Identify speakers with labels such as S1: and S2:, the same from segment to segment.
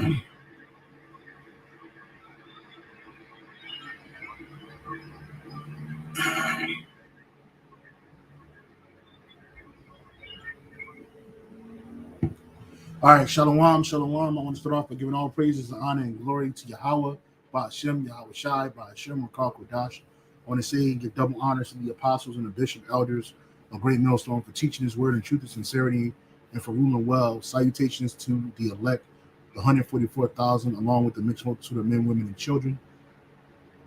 S1: All right, shalom, shalom. I want to start off by giving all praises and honor and glory to Yahweh, by Hashem, Yahweh Shai, by Hashem, Rakal Kodash. I want to say give double honors to the apostles and the bishop elders of Great Millstone for teaching his word in truth and sincerity and for ruling well. Salutations to the elect, the 144,000, along with the mixed multitude of men, women, and children.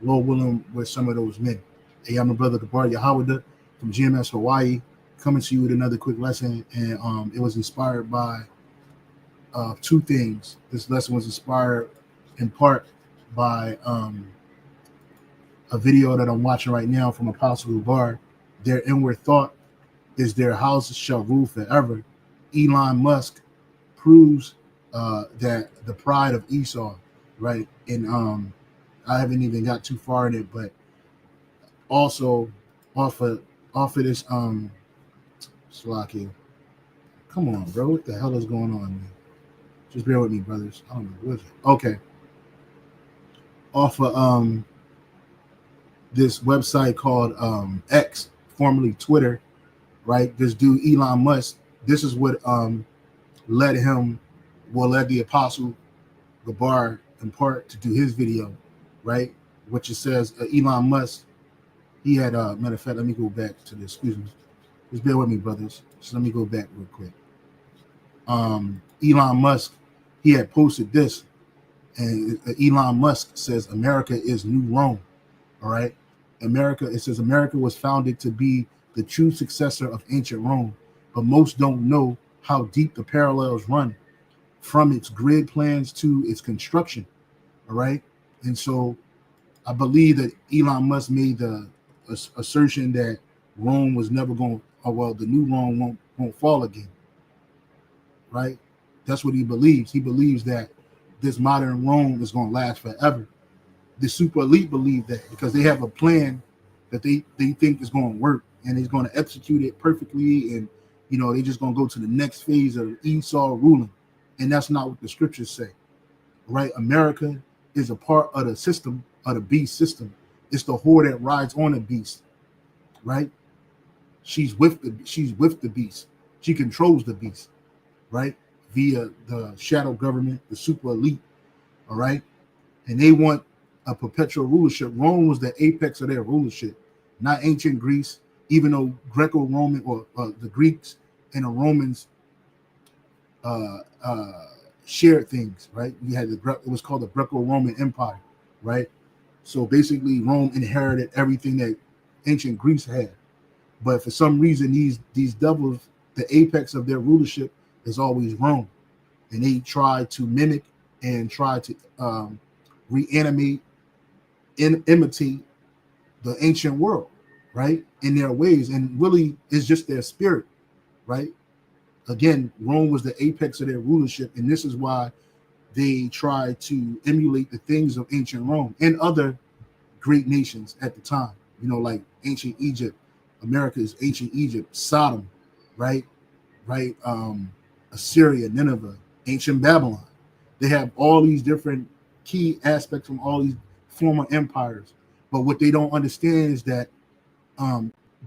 S1: Lord willing, with some of those men. Hey, I'm a brother Gabar YAHAWADAH from GMS Hawaii, coming to you with another quick lesson, and it was inspired by two things. This lesson was inspired in part by a video that I'm watching right now from Apostle Gabar. Their inward thought is their houses shall rule forever. Elon Musk proves that the pride of Esau, right? And I haven't even got too far in it, but also off of this Slocky. Come on, bro. What the hell is going on, man? Just bear with me, brothers. I don't know what is it. Okay. Off of this website called X, formerly Twitter, right? This dude Elon Musk. This is what led the Apostle Gabar in part to do his video, right? Which it says Elon Musk. He had matter of fact, let me go back to this. Excuse me. Just bear with me, brothers. So let me go back real quick. Elon Musk. He had posted this, and Elon Musk says America is new Rome. All right, it says America was founded to be the true successor of ancient Rome, but most don't know how deep the parallels run from its grid plans to its construction. All right, and so I believe that Elon Musk made the assertion that Rome was never going. The new Rome won't fall again. Right. That's what he believes. He believes that this modern Rome is going to last forever. The super elite believe that because they have a plan that they think is going to work, and he's going to execute it perfectly, and they're just going to go to the next phase of Esau ruling. And that's not what the scriptures say. Right? America is a part of the system, of the beast system. It's the whore that rides on the beast. Right? She's with the beast. She controls the beast. Right? Via the shadow government, the super elite, all right? And they want a perpetual rulership. Rome was the apex of their rulership, not ancient Greece, even though Greco-Roman or the Greeks and the Romans shared things, right? We had it was called the Greco-Roman Empire, right? So basically Rome inherited everything that ancient Greece had. But for some reason, these devils, the apex of their rulership is always Rome, and they try to mimic and try to reanimate and imitate the ancient world, right, in their ways, and really it's just their spirit, right? Again, Rome was the apex of their rulership, and this is why they try to emulate the things of ancient Rome and other great nations at the time, like ancient Egypt. America is ancient Egypt, Sodom, right, Assyria, Nineveh, ancient Babylon. They have all these different key aspects from all these former empires. But what they don't understand is that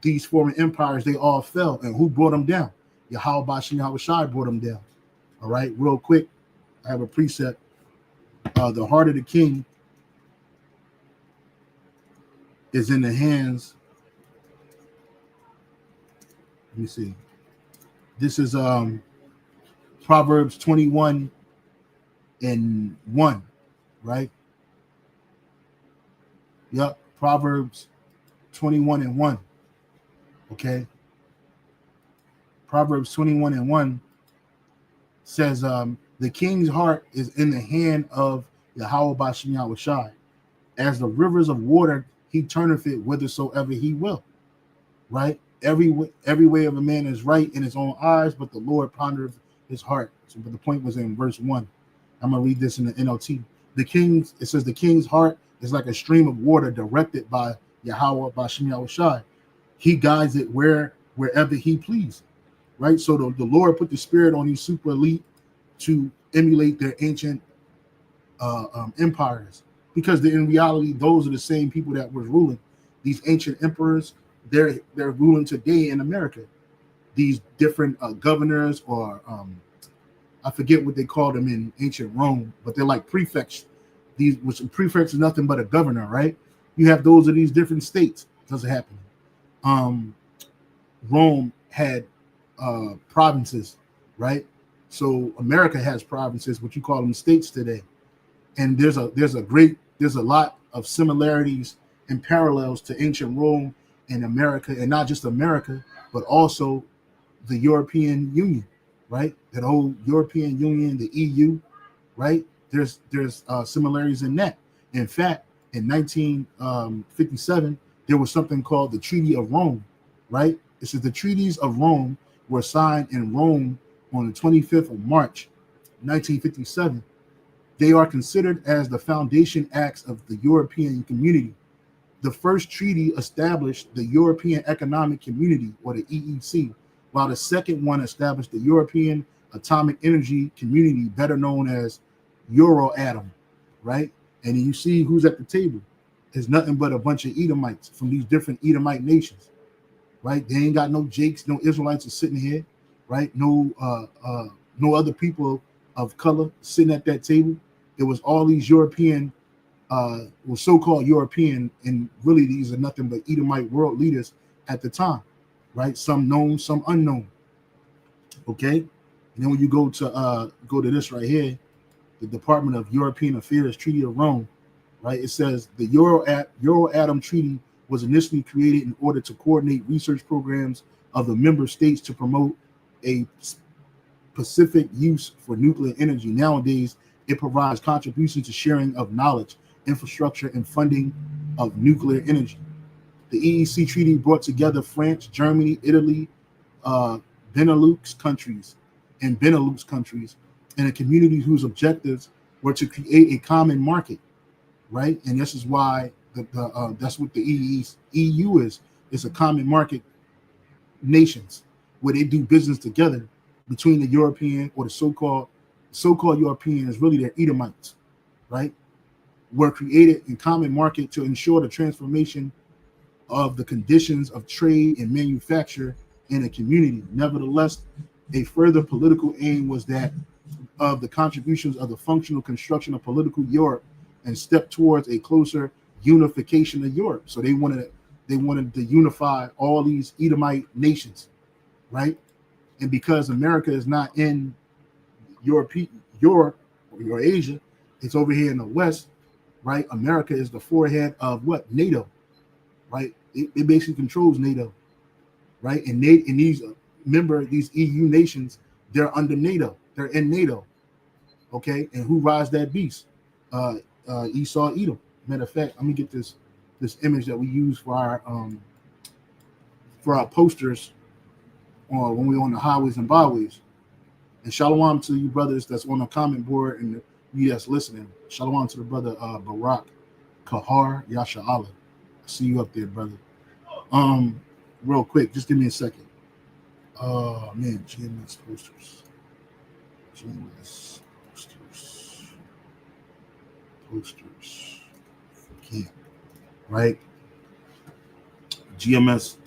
S1: these former empires, they all fell. And who brought them down? Yahweh Shai brought them down. All right, real quick, I have a precept. The heart of the king is in the hands. Let me see. This is Proverbs 21 and 1, right? Yep, Proverbs 21 and 1. Okay. Proverbs 21 and 1 says, the king's heart is in the hand of Yahweh Bashem Yahweh Shai. As the rivers of water, he turneth it whithersoever he will. Right? Every way of a man is right in his own eyes, but the Lord pondereth his heart. So, but the point was in verse 1. I'm gonna read this in the NLT. It says the king's heart is like a stream of water directed by Yahweh Bashem Yahweh Shai. He guides it wherever he pleases. Right? So the Lord put the spirit on these super elite to emulate their ancient empires, because in reality, those are the same people that were ruling. These ancient emperors, they're ruling today in America. These different governors, or I forget what they called them in ancient Rome, but they're like prefects. These, which prefects is nothing but a governor, right? You have those of these different states. Doesn't happen. Rome had provinces, right? So America has provinces, what you call them states today. And there's a lot of similarities and parallels to ancient Rome and America, and not just America, but also the European Union, right? That whole European Union, the EU, right? There's similarities in that. In fact, in 1957, there was something called the Treaty of Rome, right? It says the treaties of Rome were signed in Rome on the 25th of March, 1957. They are considered as the foundation acts of the European community. The first treaty established the European Economic Community, or the EEC, while the second one established the European Atomic Energy Community, better known as Euroatom, right? And you see who's at the table. It's nothing but a bunch of Edomites from these different Edomite nations, right? They ain't got no Jakes, no Israelites are sitting here, right? No other people of color sitting at that table. It was all these European, so-called European, and really these are nothing but Edomite world leaders at the time, right? Some known, some unknown. Okay, and then when you go to this right here, the Department of European Affairs Treaty of Rome, right? It says the Euroatom Treaty was initially created in order to coordinate research programs of the member states to promote a specific use for nuclear energy. Nowadays, it provides contributions to sharing of knowledge, infrastructure, and funding of nuclear energy. The EEC Treaty brought together France, Germany, Italy, Benelux countries, and a community whose objectives were to create a common market, right? And this is why that's what the EU is. It's a common market nations where they do business together between the European, or the so-called Europeans, really they're Edomites, right? Were created in common market to ensure the transformation of the conditions of trade and manufacture in a community. Nevertheless, a further political aim was that of the contributions of the functional construction of political Europe and step towards a closer unification of Europe. So they wanted to unify all these Edomite nations, right? And because America is not in Europe or Asia, it's over here in the West, right? America is the forehead of what? NATO, right? It basically controls NATO, right? And these EU nations, they're under NATO. They're in NATO, okay? And who rides that beast? Esau, Edom. Matter of fact, let me get this image that we use for our posters when we're on the highways and byways. And shalom to you brothers that's on the comment board and you that's listening. Shalom to the brother Barak Kahar Yasha Allah. I see you up there, brother. Real quick, just give me a second. Oh man, GMS posters. Posters for camp, right? GMS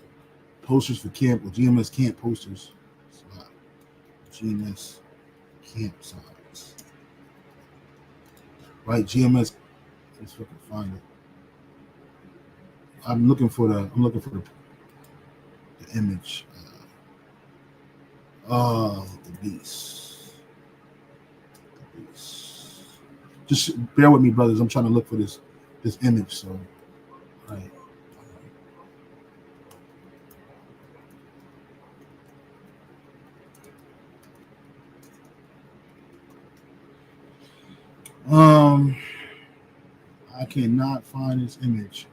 S1: posters for camp, or GMS camp posters. GMS camp signs, right? GMS. Let's fucking find it. I'm looking for the image. The beast. Just bear with me, brothers. I'm trying to look for this image. So, right. I cannot find this image.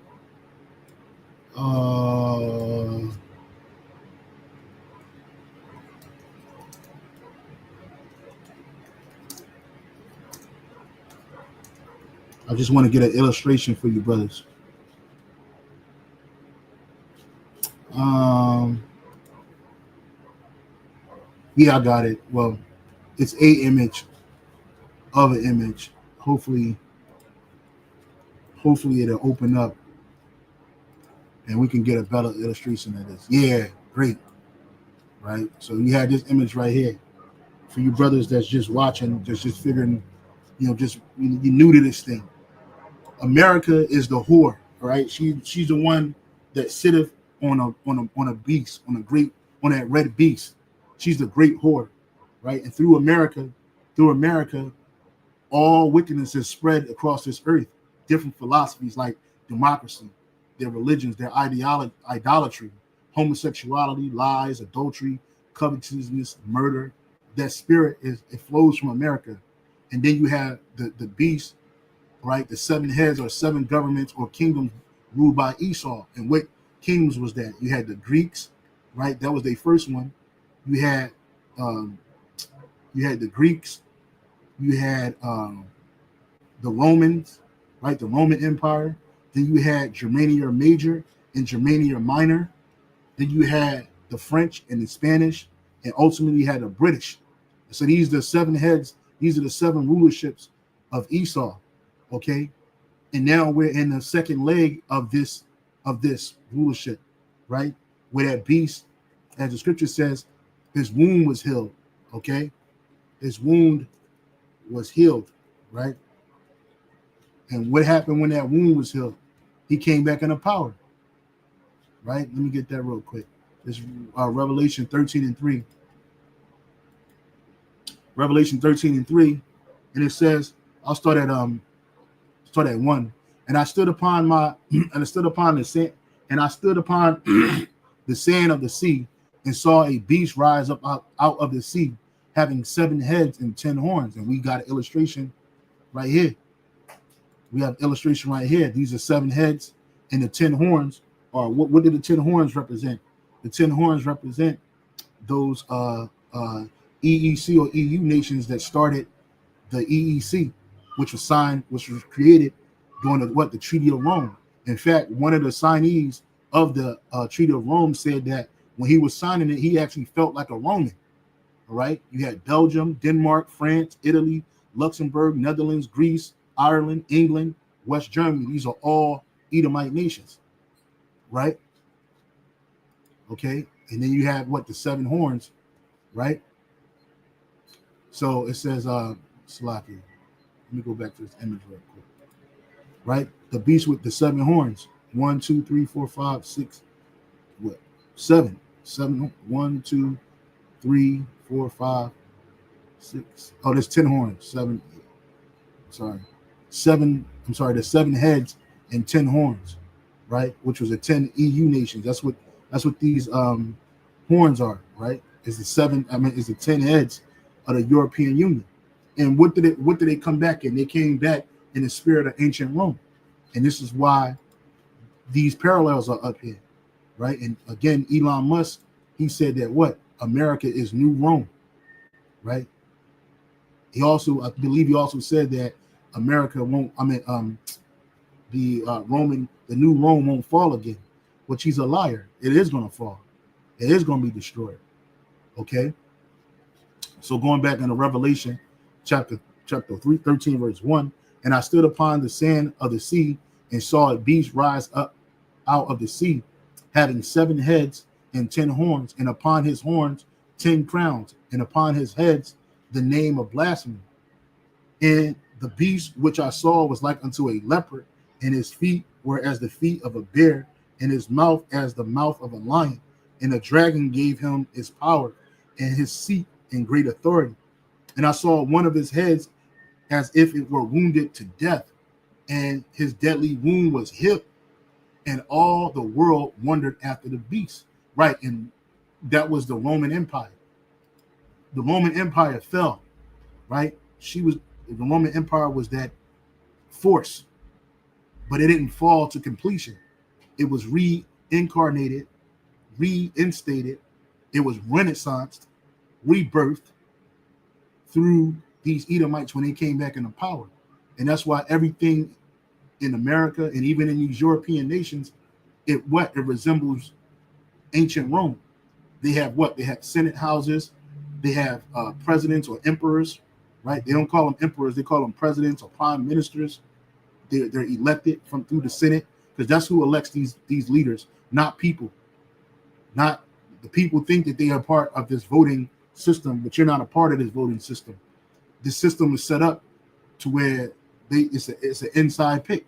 S1: I just want to get an illustration for you, brothers. Yeah, I got it. Well, it's a image of an image. hopefully it'll open up and we can get a better illustration of this. Yeah, great. Right. So you had this image right here for you brothers that's just watching, just figuring, just you new to this thing. America is the whore, right? She's the one that sitteth on a beast, on that red beast. She's the great whore, right? And through America, all wickedness is spread across this earth. Different philosophies like democracy, their religions, their idolatry, homosexuality, lies, adultery, covetousness, murder. That spirit it flows from America. And then you have the beast, right? The 7 heads or 7 governments or kingdoms ruled by Esau. And what kingdoms was that? You had the Greeks, right? That was their first one. You had the Greeks. You had the Romans, right? The Roman Empire. Then you had Germania Major and Germania Minor. Then you had the French and the Spanish, and ultimately you had the British. So these are the 7 heads. These are the 7 rulerships of Esau. Okay, and now we're in the second leg of this rulership, right? Where that beast, as the scripture says, his wound was healed. Okay, his wound was healed, right? And what happened when that wound was healed? He came back into power, right? Let me get that real quick. This Revelation 13:3. Revelation 13:3, and it says, I'll start at 1. And I stood upon the sand, and I stood upon the sand of the sea, and saw a beast rise up out of the sea, having 7 heads and 10 horns. And we got an illustration right here. We have illustration right here. These are 7 heads and the 10 horns. Or what did the 10 horns represent? The 10 horns represent those EEC or EU nations that started the EEC, which was created during the Treaty of Rome. In fact, one of the signees of the Treaty of Rome said that when he was signing it, he actually felt like a Roman. All right, you had Belgium, Denmark, France, Italy, Luxembourg, Netherlands, Greece, Ireland, England, West Germany. These are all Edomite nations, right? Okay, and then you have the 7 horns, right? So it says, Slaki. Let me go back to this image real quick. Right? The beast with the 7 horns. 1, 2, 3, 4, 5, 6. What? 7. 7. 1, 2, 3, 4, 5, 6. Oh, there's 10 horns. 7. Sorry. 7. I'm sorry. There's 7 heads and 10 horns. Right? Which was the 10 EU nations. That's what these horns are. Right? Is the 10 heads of the European Union. And what did they come back in? They came back in the spirit of ancient Rome. And this is why these parallels are up here, right? And again, Elon Musk, he said that America is new Rome, right? I believe he also said that America won't, the new Rome won't fall again, which he's a liar. It is going to fall. It is going to be destroyed. Okay. So going back into Revelation, chapter 13, verse 1, and I stood upon the sand of the sea and saw a beast rise up out of the sea, having 7 heads and 10 horns, and upon his horns 10 crowns, and upon his heads the name of blasphemy. And the beast which I saw was like unto a leopard, and his feet were as the feet of a bear, and his mouth as the mouth of a lion. And the dragon gave him his power and his seat and great authority. And I saw one of his heads as if it were wounded to death, and his deadly wound was healed, and all the world wondered after the beast. Right, and that was the Roman Empire. The Roman Empire fell, right? The Roman Empire was that force, but it didn't fall to completion. It was reincarnated, reinstated. It was renaissanced, rebirthed through these Edomites when they came back into power. And that's why everything in America and even in these European nations, it resembles ancient Rome. They have They have Senate houses. They have presidents or emperors, right? They don't call them emperors, they call them presidents or prime ministers. They're elected from through the Senate, because that's who elects these leaders, not people. Not the people think that they are part of this voting system, but you're not a part of this voting system. This system is set up to where it's an inside pick.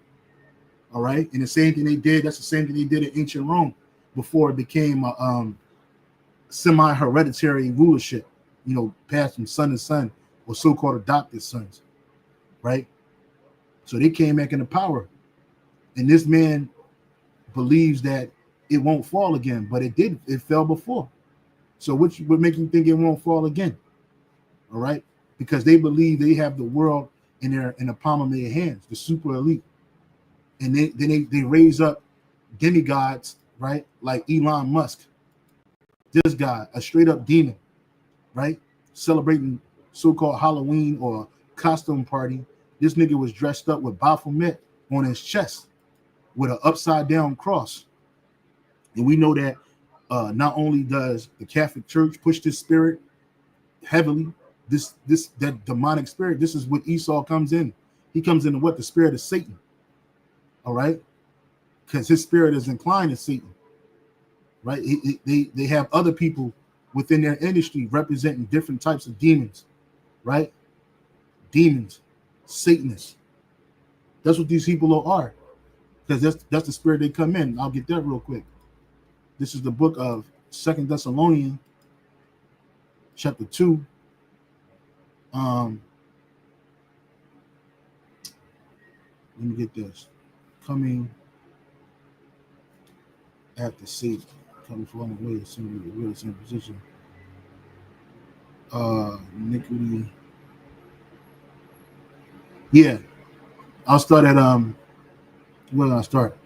S1: All right, and the same thing they did. That's the same thing they did in ancient Rome before it became a semi-hereditary rulership. You know, passed from son to son, or so-called adopted sons. Right. So they came back into power, and this man believes that it won't fall again, but it did. It fell before. So what would make you think it won't fall again? All right, because they believe they have the world in the palm of their hands, the super elite, and they raise up demigods, right? Like Elon Musk, this guy, a straight up demon, right? Celebrating so-called Halloween or costume party. This nigga was dressed up with Baphomet on his chest with an upside down cross. And we know that not only does the Catholic Church push this spirit heavily, that demonic spirit, this is what Esau comes in. He comes into what? The spirit of Satan. All right? Because his spirit is inclined to Satan. Right? They have other people within their industry representing different types of demons. Right? Demons. Satanists. That's what these people are. Because that's the spirit they come in. I'll get that real quick. This is the book of 2 Thessalonians, chapter 2. Let me get this. Coming after Satan, coming from the way, assuming the real same position. Iniquity. Yeah, I'll start at where did I start?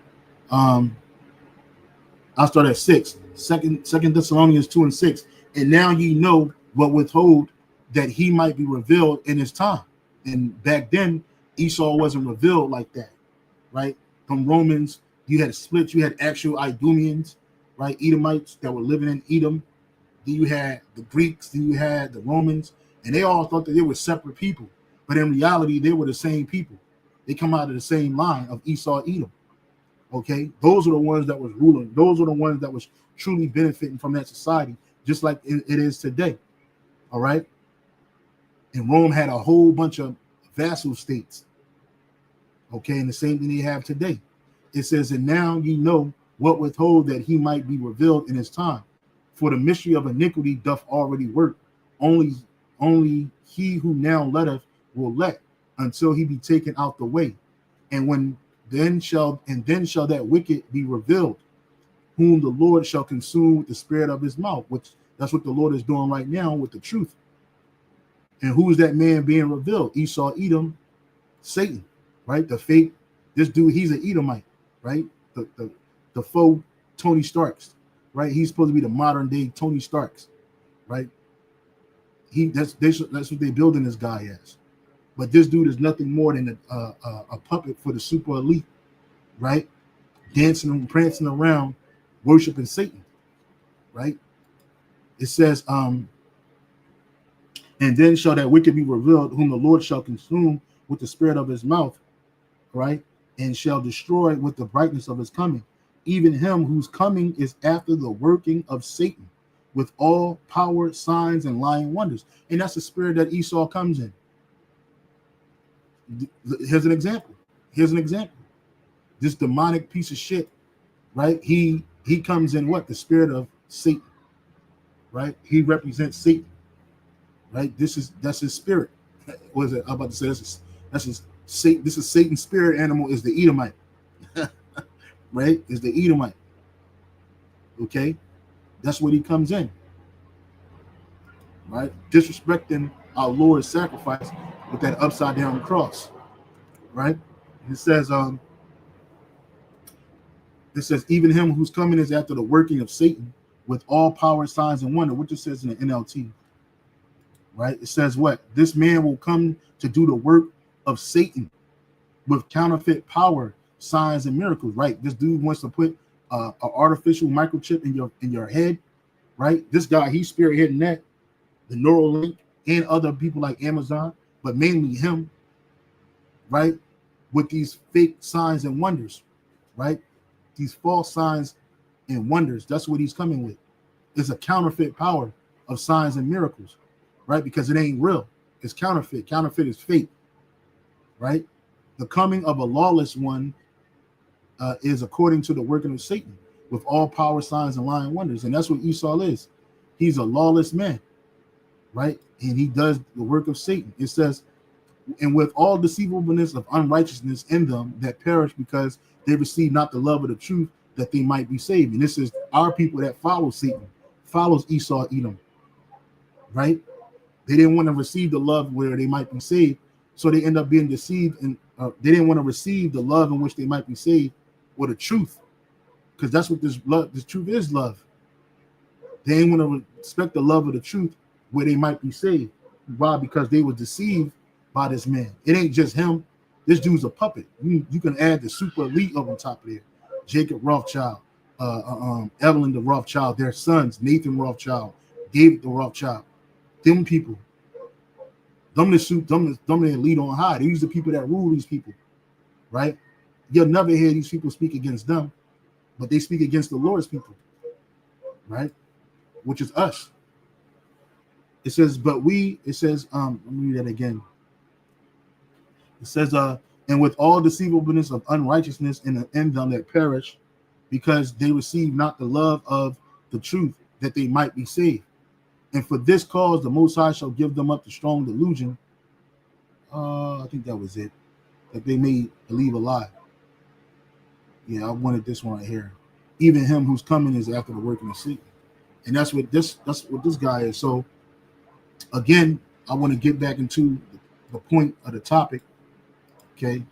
S1: I'll start at 6. Second Thessalonians 2 and 6. And now ye know what withhold that he might be revealed in his time. And back then, Esau wasn't revealed like that, right? From Romans, you had splits, you had actual Idumeans, right? Edomites that were living in Edom. Then you had the Greeks, then you had the Romans, and they all thought that they were separate people. But in reality, they were the same people. They come out of the same line of Esau, Edom. Okay, those are the ones that was ruling. Those are the ones that was truly benefiting from that society, just like it is today. All right. And Rome had a whole bunch of vassal states. Okay, and the same thing they have today. It says, and now ye know what withhold that he might be revealed in his time. For the mystery of iniquity doth already work. Only he who now letteth will let until he be taken out the way. And then shall that wicked be revealed, whom the Lord shall consume with the spirit of his mouth, which that's what the Lord is doing right now with the truth. And who is that man being revealed? Esau, Edom, Satan, right? The fake, this dude, he's an Edomite, right? The faux Tony Starks, right? He's supposed to be the modern day Tony Starks, right? That's what they building this guy as. But this dude is nothing more than a puppet for the super elite, right? Dancing and prancing around, worshiping Satan, right? It says, and then shall that wicked be revealed, whom the Lord shall consume with the spirit of his mouth, right? And shall destroy with the brightness of his coming, even him whose coming is after the working of Satan, with all power, signs, and lying wonders. And that's the spirit that Esau comes in. Here's an example. This demonic piece of shit, right? He comes in what? The spirit of Satan, right? He represents Satan, right? That's his spirit. What is it? I'm about to say that's his Satan. This is Satan's spirit animal is the Edomite, right? Is the Edomite. Okay, that's what he comes in, right? Disrespecting our Lord's sacrifice with that upside down cross, right? It says, even him whose coming is after the working of Satan with all power, signs, and wonder, which it says in the NLT, right? It says what? This man will come to do the work of Satan with counterfeit power, signs, and miracles, right? This dude wants to put an artificial microchip in your head, right? This guy, he's spearheading that, the Neuralink, and other people like Amazon. but mainly him, right? With these fake signs and wonders, right? These false signs and wonders. That's what he's coming with. It's a counterfeit power of signs and miracles, right? Because it ain't real. It's counterfeit. Counterfeit is fake, right? The coming of a lawless one is according to the working of Satan, with all power, signs, and lying wonders. And that's what Esau is. He's a lawless man, right? And he does the work of Satan. It says, and with all deceivableness of unrighteousness in them that perish, because they receive not the love of the truth, that they might be saved. And this is our people that follow Satan, follows Esau, Edom, right? They didn't want to receive the love where they might be saved, so they end up being deceived, and they didn't want to receive the love in which they might be saved, or the truth, because that's what this truth is, love. They didn't want to respect the love of the truth where they might be saved. Why? Because they were deceived by this man. It ain't just him. This dude's a puppet. You can add the super elite up on top of there. Jacob Rothschild, Evelyn the Rothschild, their sons, Nathan Rothschild, David the Rothschild. Them people. Them the lead on high. These are the people that rule these people, right? You'll never hear these people speak against them, but they speak against the Lord's people, right? Which is us. It says, let me read that again. It says, and with all deceivableness of unrighteousness in them that perish, because they receive not the love of the truth, that they might be saved. And for this cause, the Most High shall give them up to strong delusion. I think that was it. That they may believe a lie. Yeah, I wanted this one right here. Even him who's coming is after the working of Satan. And that's what this guy is. So again, I want to get back into the point of the topic. Okay.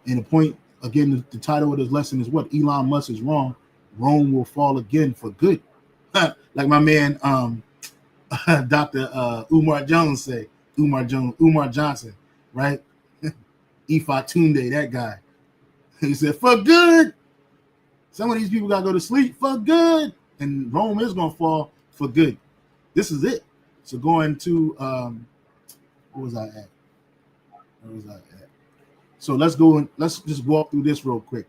S1: And the point, again, the title of this lesson is what? Elon Musk is wrong. Rome will fall again for good. Like my man Dr. Umar Jones say, Umar Johnson, right? Ifa Tunde, that guy. He said, for good. Some of these people gotta go to sleep for good. And Rome is gonna fall for good. This is it. So going to where was I at? So let's go and let's just walk through this real quick.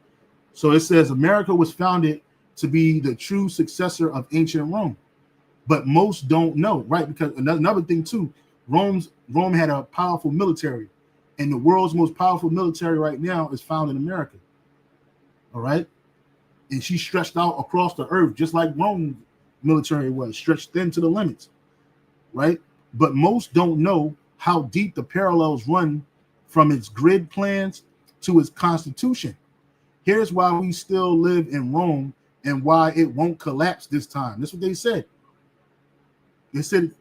S1: So it says America was founded to be the true successor of ancient Rome. But most don't know, right? Because another thing too, Rome had a powerful military, and the world's most powerful military right now is found in America. All right, and she stretched out across the earth just like Rome's military was, stretched thin to the limits, right? But most don't know how deep the parallels run from its grid plans to its constitution. Here's why we still live in Rome and why it won't collapse this time. That's what they said. They said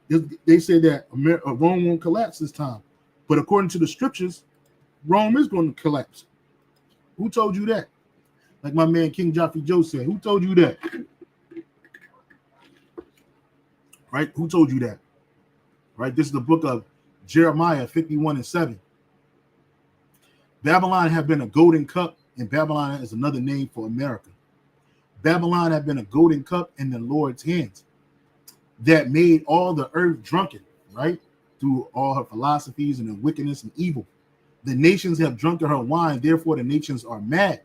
S1: that Rome won't collapse this time. But according to the scriptures, Rome is going to collapse. Who told you that? Like my man King Joffrey Joe said, who told you that? Right? Who told you that? Right? This is the book of Jeremiah 51:7. Babylon have been a golden cup, and Babylon is another name for America. Babylon have been a golden cup in the Lord's hands that made all the earth drunken, right? Through all her philosophies and her wickedness and evil. The nations have drunken her wine, therefore the nations are mad.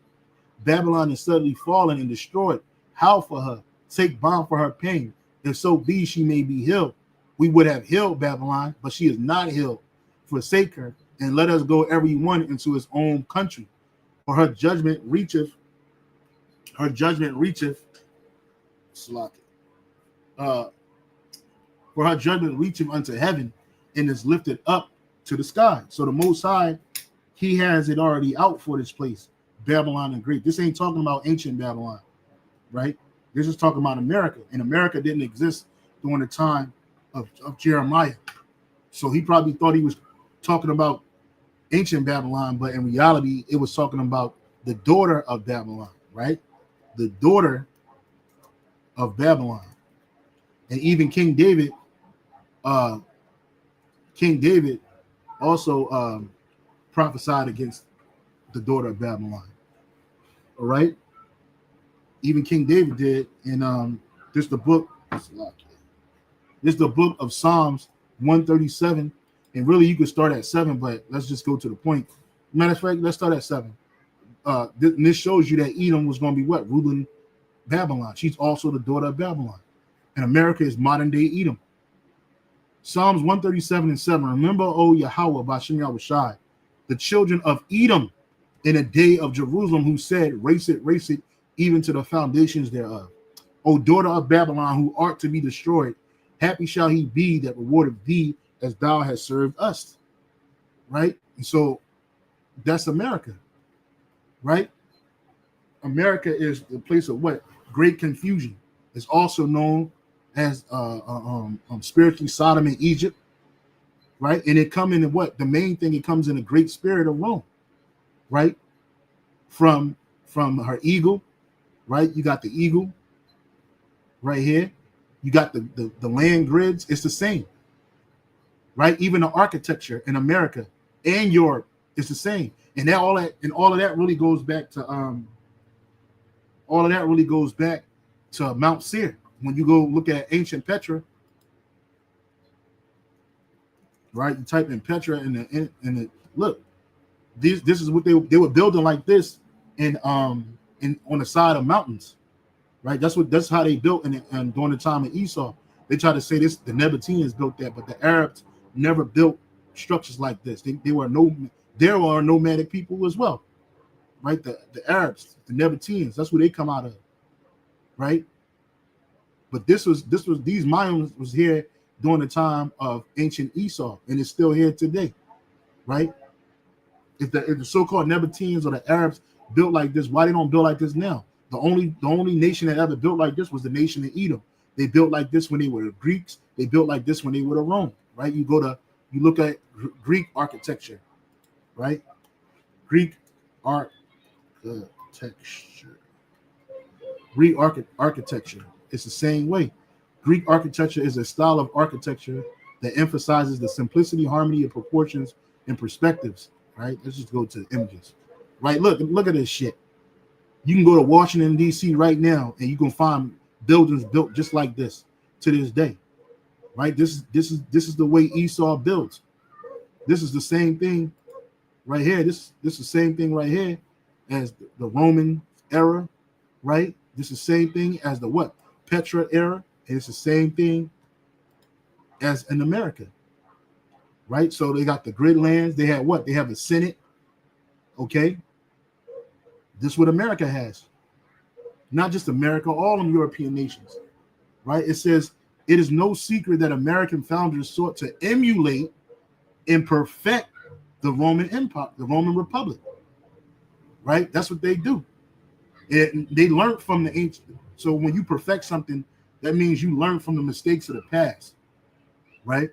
S1: Babylon is suddenly fallen and destroyed. Howl for her, take balm for her pain. If so be she may be healed. We would have healed Babylon, but she is not healed. Forsake her, and let us go every one into his own country. For her judgment reacheth. For her judgment reacheth unto heaven, and is lifted up to the sky. So the Most High, he has it already out for this place, Babylon and Greek. This ain't talking about ancient Babylon, right? This is talking about America, and America didn't exist during the time of Jeremiah. So he probably thought he was talking about ancient Babylon, but in reality, it was talking about the daughter of Babylon, right? The daughter of Babylon. And even King David also prophesied against the daughter of Babylon. All right. Even King David did. And this is the book of Psalms 137 And really, you could start at 7, but let's just go to the point. Matter of fact, let's start at 7. This shows you that Edom was going to be what? Ruling Babylon. She's also the daughter of Babylon. And America is modern day Edom. Psalms 137:7. Remember, O Yahweh, by SHAMAYAWAN, the children of Edom in a day of Jerusalem, who said, race it, even to the foundations thereof. O daughter of Babylon, who art to be destroyed, happy shall he be that rewardeth thee as thou hast served us. Right? And so that's America. Right? America is the place of what? Great confusion. It's also known as spiritually Sodom and Egypt. Right? And it come in what? The main thing, it comes in a great spirit of Rome. Right? From her eagle. Right? You got the eagle right here. You got the land grids. It's the same. Right? Even the architecture in America and Europe is the same. And that all of that really goes back to Mount Seir. When you go look at ancient Petra, right? You type in Petra and look, this is what they were building like this on the side of mountains, right? That's how they built and during the time of Esau. They try to say this, the Nabateans built that, but the Arabs never built structures like this. There were nomadic people as well, right? The Arabs, the Nabateans, that's where they come out of, right? But these Mayans was here during the time of ancient Esau, and it's still here today, right? If the so-called Nabateans or the Arabs built like this, why they don't build like this now? The only nation that ever built like this was the nation of Edom. They built like this when they were the Greeks. They built like this when they were the Rome, right? You look at Greek architecture, right? Greek architecture. Greek architecture. It's the same way. Greek architecture is a style of architecture that emphasizes the simplicity, harmony, and proportions and perspectives, right? Let's just go to the images, right? Look at this shit. You can go to Washington, D.C. right now, and you can find buildings built just like this to this day, right? This is the way Esau builds. This is the same thing right here. This is the same thing right here as the Roman era, right? This is the same thing as the what? Petra era, and it's the same thing as in America, right? So they got the grid lands. They had what? They have the Senate, okay? This is what America has. Not just America, all of European nations, right? It says, it is no secret that American founders sought to emulate and perfect the Roman Empire, the Roman Republic, right? That's what they do. And they learned from the ancient. So when you perfect something, that means you learn from the mistakes of the past, right?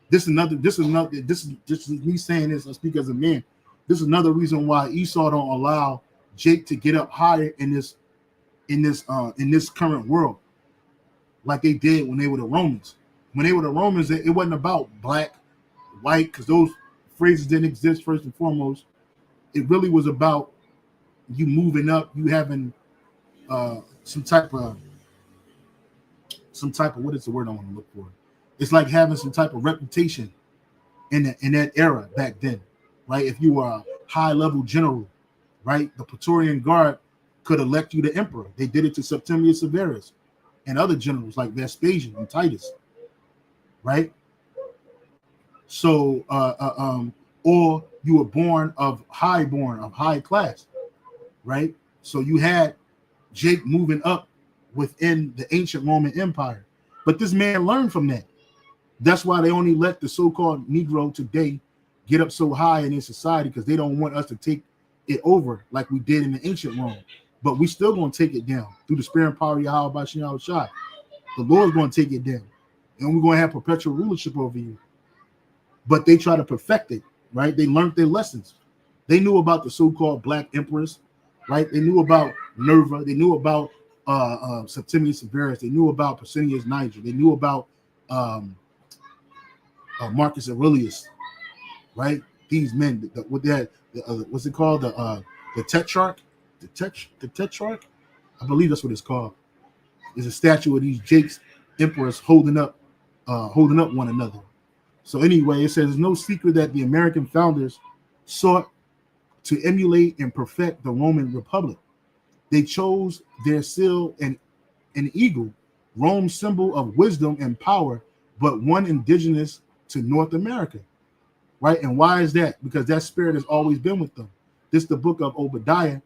S1: This is me saying this. I speak as a man. This is another reason why Esau don't allow Jake to get up higher in this current world, like they did when they were the Romans. When they were the Romans, it wasn't about black, white, because those phrases didn't exist first and foremost. It really was about you moving up, you having some type of what is the word I want to look for? It's like having some type of reputation in that era back then, right? If you were a high level general, right, the Praetorian Guard could elect you the emperor. They did it to Septimius Severus and other generals like Vespasian and Titus, right? So, or you were born of high class, right? So you had Jake moving up within the ancient Roman Empire. But this man learned from that. That's why they only let the so-called Negro today get up so high in their society, because they don't want us to take it over like we did in the ancient Rome. But we still going to take it down through the spirit and power of YAHAWADAH. The Lord's going to take it down. And we're going to have perpetual rulership over you. But they try to perfect it, right? They learned their lessons. They knew about the so-called black emperors, right? They knew about Nerva. They knew about Septimius Severus. They knew about Pescennius Niger. They knew about Marcus Aurelius, right? These men, what they had, what's it called? The Tetrarch? The Tetrarch? I believe that's what it's called. It's a statue of these Jakes emperors holding up one another. So anyway, it says, no secret that the American founders sought to emulate and perfect the Roman Republic. They chose their seal an eagle, Rome's symbol of wisdom and power, but one indigenous to North America, right? And why is that? Because that spirit has always been with them. This is the book of Obadiah,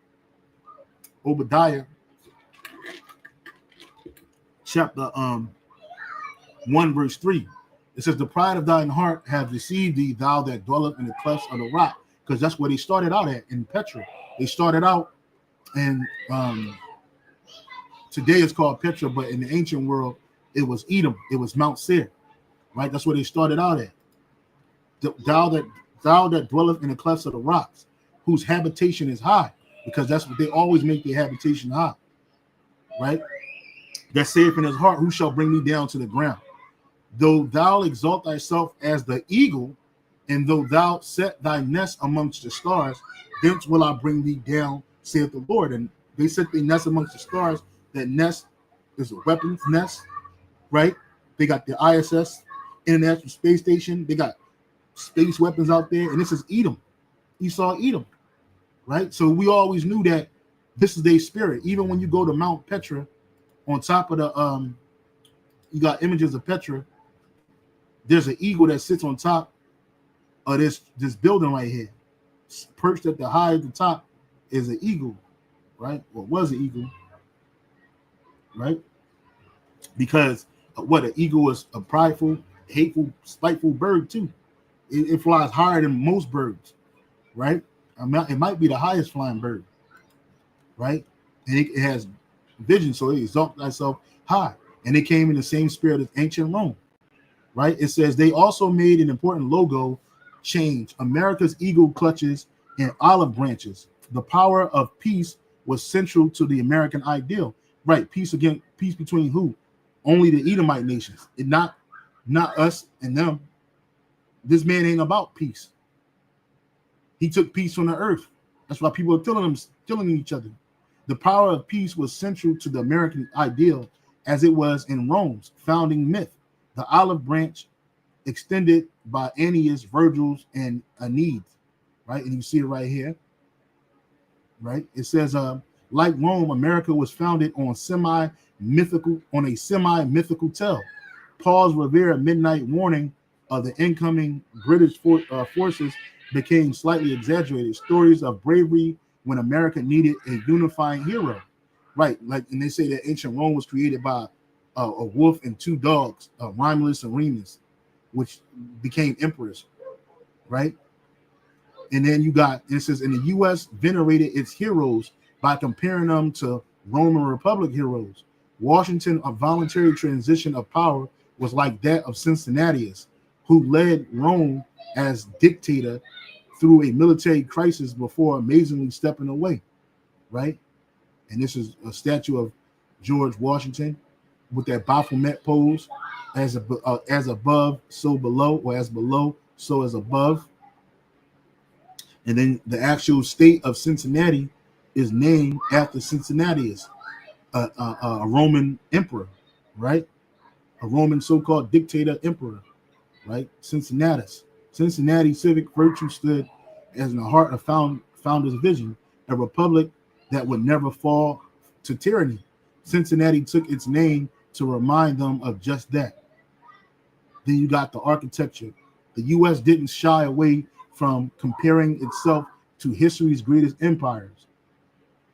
S1: chapter 1, verse 3. It says, the pride of thine heart have deceived thee, thou that dwelleth in the clefts of the rock. Because that's where they started out at, in Petra. They started out, and today it's called Petra, but in the ancient world, it was Edom. It was Mount Seir, right? That's where they started out at. Thou that dwelleth in the clefts of the rocks, whose habitation is high, because that's what they always make their habitation high, right? That saith in his heart, who shall bring me down to the ground? Though thou exalt thyself as the eagle, and though thou set thy nest amongst the stars, thence will I bring thee down, saith the Lord. And they set their nest amongst the stars. That nest is a weapons nest, right? They got the ISS, International Space Station. They got space weapons out there, and this is Edom. Esau, Edom, right? So we always knew that this is their spirit. Even when you go to Mount Petra, on top of the you got images of Petra. There's an eagle that sits on top of this building right here. Perched at the high at the top is an eagle, right? Or was an eagle, right? Because what, an eagle is a prideful, hateful, spiteful bird too. It flies higher than most birds, right? It might be the highest flying bird, right? And it has vision, so it exalts thyself high. And it came in the same spirit as ancient Rome, right? It says they also made an important logo change. America's eagle clutches and olive branches. The power of peace was central to the American ideal, right? Peace between who? Only the Edomite nations, and not us and them. This man ain't about peace. He took peace from the earth. That's why people are killing each other. The power of peace was central to the American ideal, as it was in Rome's founding myth. The olive branch extended by Aeneas, Virgil's, and Aeneid, right? And you see it right here, right? It says, like Rome, America was founded on a semi-mythical tale. Paul's Revere midnight warning of the incoming British forces became slightly exaggerated. Stories of bravery when America needed a unifying hero, right? Like, and they say that ancient Rome was created by a wolf and two dogs, Romulus and Remus, which became emperors, right? And then you got, it says, in the U.S. venerated its heroes by comparing them to Roman Republic heroes. Washington, a voluntary transition of power, was like that of Cincinnatus, who led Rome as dictator through a military crisis before amazingly stepping away, right? And this is a statue of George Washington with that Baphomet pose, as above, so below, or as below, so as above. And then the actual state of Cincinnati is named after Cincinnatus, a Roman emperor, right? A Roman so-called dictator emperor, right? Cincinnatus. Cincinnati civic virtue stood as in the heart of founder's vision, a republic that would never fall to tyranny. Cincinnati took its name to remind them of just that. Then you got the architecture. The U.S. didn't shy away from comparing itself to history's greatest empires.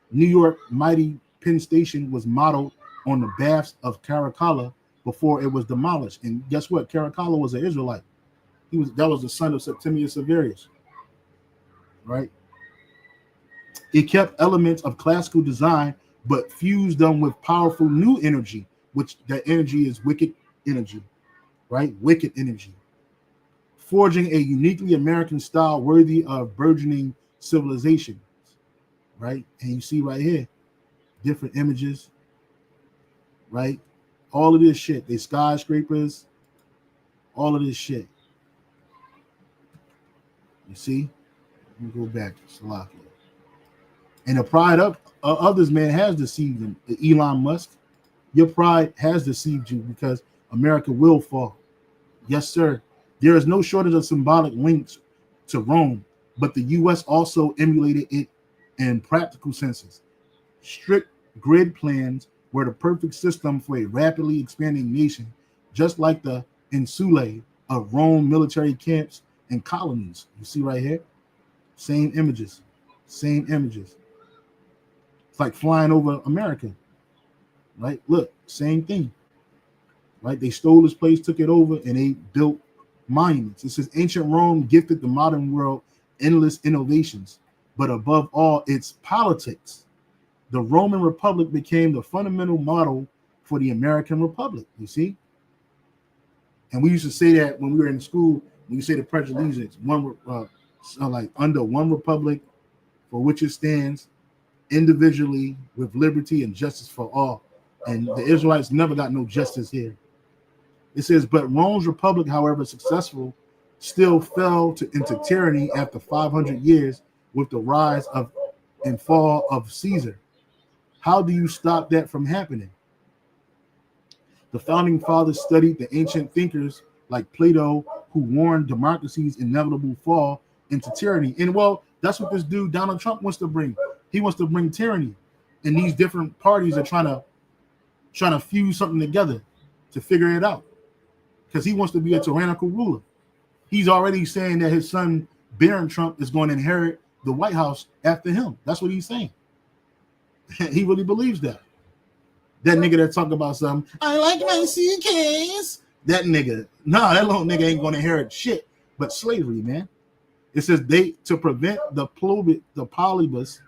S1: New York mighty Penn Station was modeled on the baths of Caracalla before it was demolished. And guess what? Caracalla was an Israelite. That was the son of Septimius Severus, right? It kept elements of classical design, but fused them with powerful new energy, which that energy is wicked energy, right? Wicked energy. Forging a uniquely American style worthy of burgeoning civilization, right? And you see right here, different images, right? All of this shit, they skyscrapers, all of this shit. You see? Let me go back to Salakia. And the pride of others, man, has deceived them. Elon Musk, your pride has deceived you because America will fall. Yes, sir. There is no shortage of symbolic links to Rome, but the U.S. also emulated it in practical senses. Strict grid plans were the perfect system for a rapidly expanding nation, just like the insulae of Rome military camps and colonies. You see right here? Same images. Same images. It's like flying over America, right? Look, same thing, right? They stole this place, took it over, and they built monuments. It says ancient Rome gifted the modern world endless innovations, but above all, its politics. The Roman Republic became the fundamental model for the American Republic, you see? And we used to say that when we were in school, when you say the Pledge of Allegiance, like under one republic for which it stands, individually with liberty and justice for all. And the Israelites never got no justice here. It says, but Rome's republic, however successful, still fell into tyranny after 500 years with the rise of and fall of Caesar. How do you stop that from happening? The founding fathers studied the ancient thinkers like Plato, who warned democracy's inevitable fall into tyranny. And well, that's what this dude Donald Trump wants to bring. He wants to bring tyranny, and these different parties are trying to fuse something together to figure it out, because he wants to be a tyrannical ruler. He's already saying that his son Barron Trump is going to inherit the White House after him. That's what he's saying. He really believes that. That nigga that talk about something, I like my CKs. That nigga, nah, that little nigga ain't going to inherit shit but slavery, man. It says they, to prevent the polybus,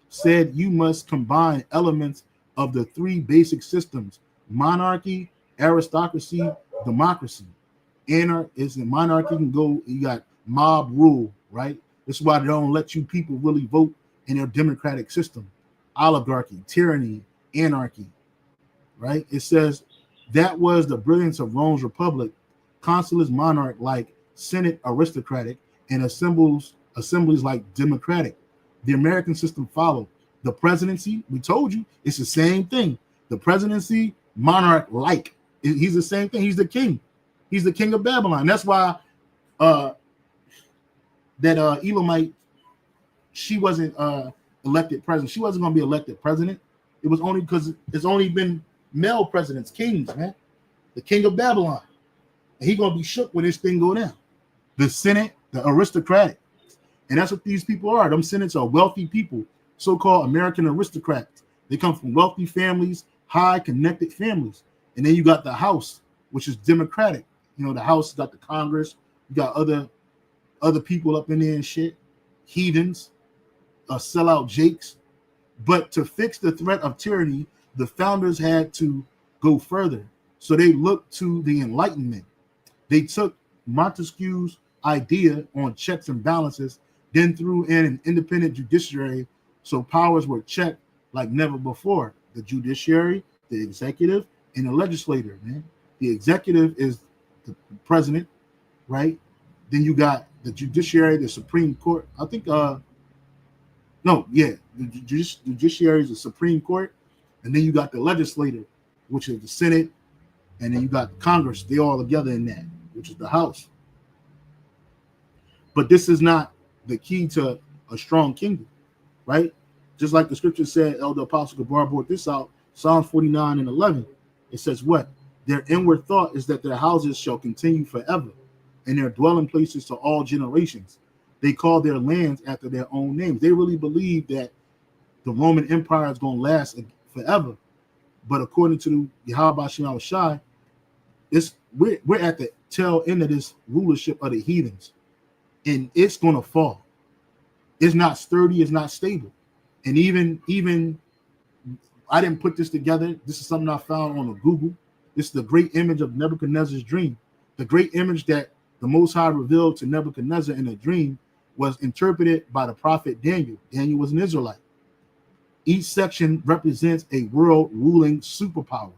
S1: said you must combine elements of the three basic systems: monarchy, aristocracy, democracy. Is in monarchy can go, you got mob rule, right? This is why they don't let you people really vote in their democratic system. Oligarchy, tyranny, anarchy, right? It says that was the brilliance of Rome's republic. Consuls monarch like, Senate aristocratic, and assemblies like democratic. The American system followed. The presidency, we told you, it's the same thing. The presidency, monarch like. He's the same thing. He's the king. He's the king of Babylon. That's why that Elamite, she wasn't elected president. She wasn't going to be elected president. It was only because it's only been male presidents, kings, man. The king of Babylon. And he's going to be shook when this thing go down. The Senate, the aristocratic. And that's what these people are. Them senates are wealthy people, so-called American aristocrats. They come from wealthy families, high connected families. And then you got the House, which is democratic. You know, the House got the Congress. You got other people up in there and shit. Heathens, sellout jakes. But to fix the threat of tyranny, the founders had to go further. So they looked to the Enlightenment. They took Montesquieu's idea on checks and balances, then threw in an independent judiciary, so powers were checked like never before. The judiciary, the executive, and the legislature, man. The executive is the president, right? Then you got the judiciary, the Supreme Court. I think, the judiciary is the Supreme Court, and then you got the legislature, which is the Senate, and then you got Congress. They all together in that, which is the House. But this is not the key to a strong kingdom, right? Just like the scripture said, Elder Apostle Gabar brought this out, Psalm 49 and 11. It says what? Their inward thought is that their houses shall continue forever, and their dwelling places to all generations. They call their lands after their own names. They really believe that the Roman Empire is going to last forever. But according to YAHAWADAH, we're at the tail end of this rulership of the heathens, and it's going to fall. It's not sturdy. It's not stable. And even I didn't put this together. This is something I found on Google. This is the great image of Nebuchadnezzar's dream. The great image that the Most High revealed to Nebuchadnezzar in a dream was interpreted by the prophet Daniel. Daniel was an Israelite. Each section represents a world ruling superpower.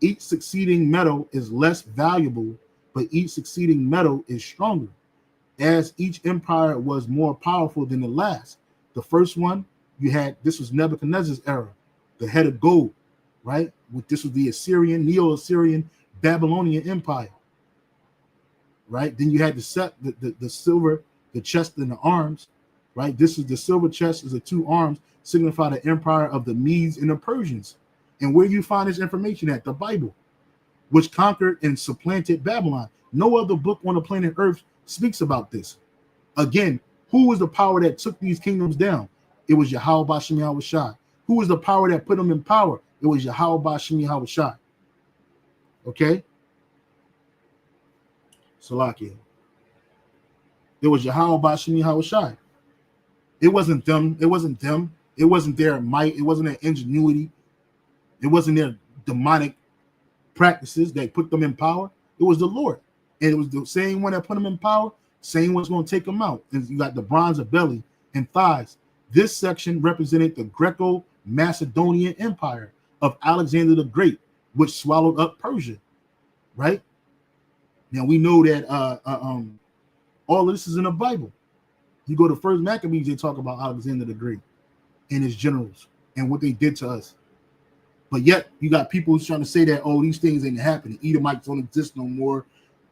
S1: Each succeeding metal is less valuable, but each succeeding metal is stronger, as each empire was more powerful than the last. The first one you had, this was Nebuchadnezzar's era, the head of gold, right? This was the Assyrian, Neo-Assyrian, Babylonian Empire. right? Then you had the silver, the chest and the arms, right? This is the silver chest is the two arms signify the empire of the Medes and the Persians. And where you find this information at? The Bible, which conquered and supplanted Babylon. No other book on the planet Earth speaks about this. Again, who was the power that took these kingdoms down? It was YAHAWADAH Shem Yahweh Shai. Who was the power that put them in power? It was YAHAWADAH Shem Yahweh Shai. Okay? Salakia. It was YAHAWADAH Shem Yahweh Shai. It wasn't them. It wasn't them. It wasn't their might. It wasn't their ingenuity. It wasn't their demonic practices that put them in power. It was the Lord. And it was the same one that put them in power, same one's going to take them out. And you got the bronze of belly and thighs. This section represented the Greco-Macedonian Empire of Alexander the Great, which swallowed up Persia, right? Now we know that all of this is in the Bible. You go to First Maccabees, they talk about Alexander the Great and his generals and what they did to us. But yet you got people who's trying to say that, oh, these things ain't happening. Edomites don't exist no more.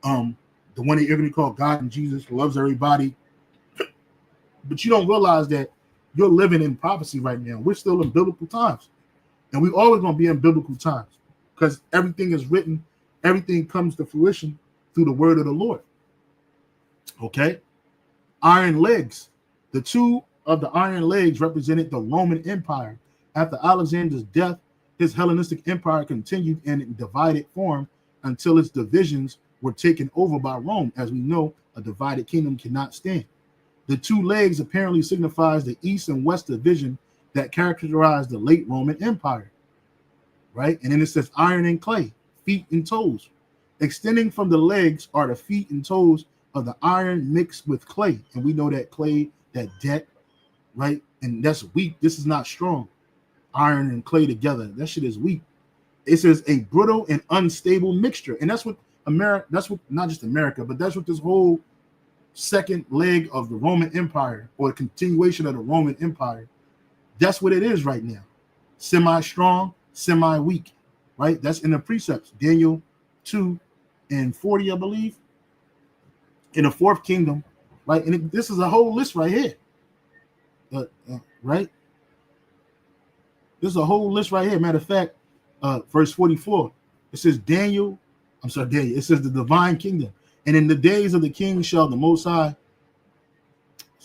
S1: The one that you're going to call God and Jesus loves everybody. But you don't realize that you're living in prophecy right now. We're still in biblical times. And we're always going to be in biblical times because everything is written. Everything comes to fruition through the word of the Lord. Okay? Iron legs. The two of the iron legs represented the Roman Empire. After Alexander's death, his Hellenistic empire continued in divided form until its divisions were taken over by Rome. As we know, a divided kingdom cannot stand. The two legs apparently signifies the east and west division that characterized the late Roman Empire, right? And then it says iron and clay, feet and toes. Extending from the legs are the feet and toes of the iron mixed with clay. And we know that clay, that debt, right? And that's weak. This is not strong. Iron and clay together, that shit is weak. It says a brittle and unstable mixture. And that's what America, that's what, not just America, but that's what this whole second leg of the Roman Empire or a continuation of the Roman Empire, that's what it is right now. Semi-strong, semi-weak, right? That's in the precepts. Daniel 2:40, I believe. In the fourth kingdom, right? And this is a whole list right here. Right? This is a whole list right here. Matter of fact, verse 44, it says Daniel, it says the divine kingdom. And in the days of the king shall the Most High,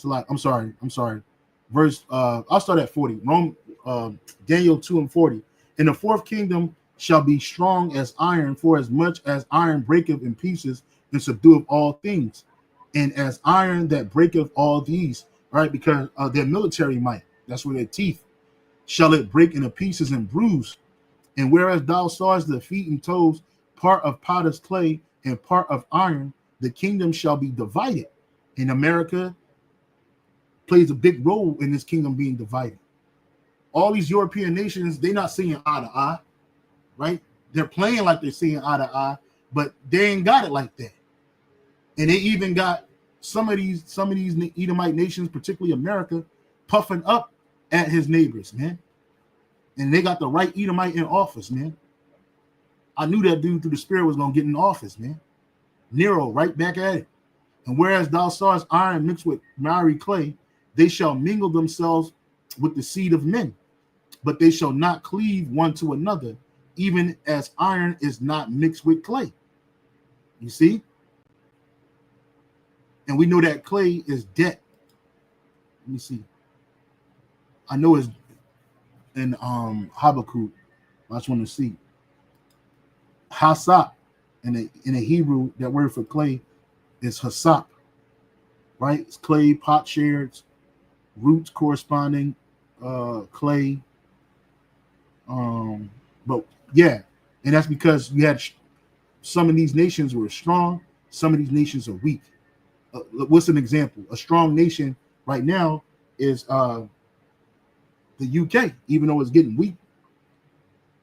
S1: I'm sorry. Verse, I'll start at 40. Daniel 2:40. And the fourth kingdom shall be strong as iron, for as much as iron breaketh in pieces and subdueth all things. And as iron that breaketh all these, right? Because of their military might, that's where their teeth, shall it break into pieces and bruise. And whereas thou sawest the feet and toes, part of potter's clay and part of iron, the kingdom shall be divided. And America plays a big role in this kingdom being divided. All these European nations, they're not seeing eye to eye, right? They're playing like they're seeing eye to eye, but they ain't got it like that. And they even got some of these Edomite nations, particularly America, puffing up at his neighbors, man. And they got the right Edomite in office, man. I knew that dude through the spirit was going to get in office, man. Nero, right back at it. And whereas thou sawest iron mixed with miry clay, they shall mingle themselves with the seed of men, but they shall not cleave one to another, even as iron is not mixed with clay. You see? And we know that clay is debt. Let me see. I know it's in Habakkuk. I just want to see. Hasap in a Hebrew, that word for clay is hasap, right? It's clay, potsherds, roots corresponding clay. But yeah, and that's because we had some of these nations were strong, some of these nations are weak. What's an example? A strong nation right now is the UK, even though it's getting weak.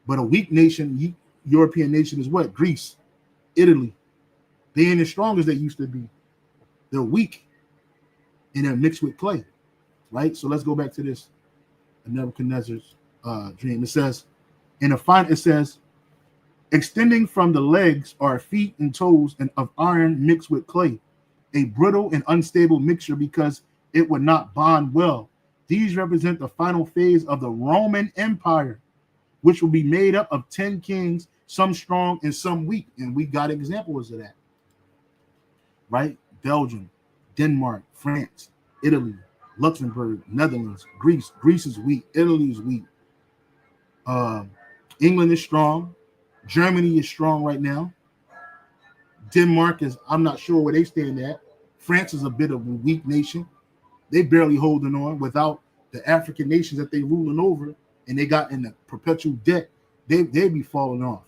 S1: But a weak nation, European nation, is what? Greece, Italy. They ain't as strong as they used to be. They're weak and they're mixed with clay, right? So let's go back to this Nebuchadnezzar's dream. It says, it Extending from the legs are feet and toes and of iron mixed with clay, a brittle and unstable mixture because it would not bond well. These represent the final phase of the Roman Empire, which will be made up of 10 kings, some strong and some weak. And we got examples of that, right? Belgium, Denmark, France, Italy, Luxembourg, Netherlands, Greece. Greece is weak. Italy is weak. England is strong. Germany is strong right now. Denmark is, I'm not sure where they stand at. France is a bit of a weak nation. They barely holding on without the African nations that they ruling over, and they got in the perpetual debt. They'd be falling off.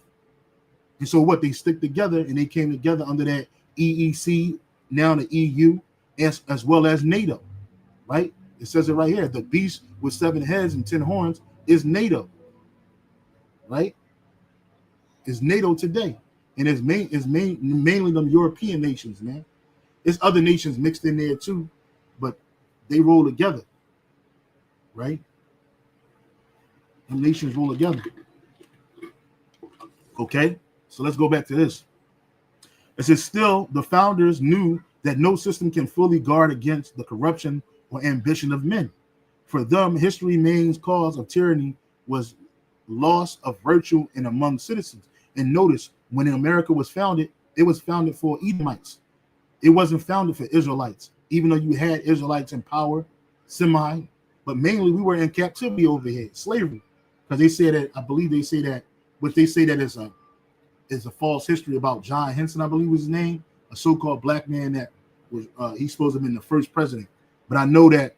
S1: And so what, they stick together, and they came together under that EEC, now the EU, as well as NATO, right? It says it right here. The beast with 7 heads and 10 horns is NATO, right? Is NATO today. And it's mainly them European nations, man. There's other nations mixed in there too, but they roll together, right? Them nations roll together. Okay, so let's go back to this. It says, still, the founders knew that no system can fully guard against the corruption or ambition of men. For them, history's main cause of tyranny was loss of virtue in among citizens. And notice, when America was founded, it was founded for Edomites. It wasn't founded for Israelites, even though you had Israelites in power, but mainly we were in captivity over here, slavery. Because they say that, I believe they say that, which they say that is a false history about John Henson, I believe was his name, a so-called black man that was he's supposed to have been the first president. But I know that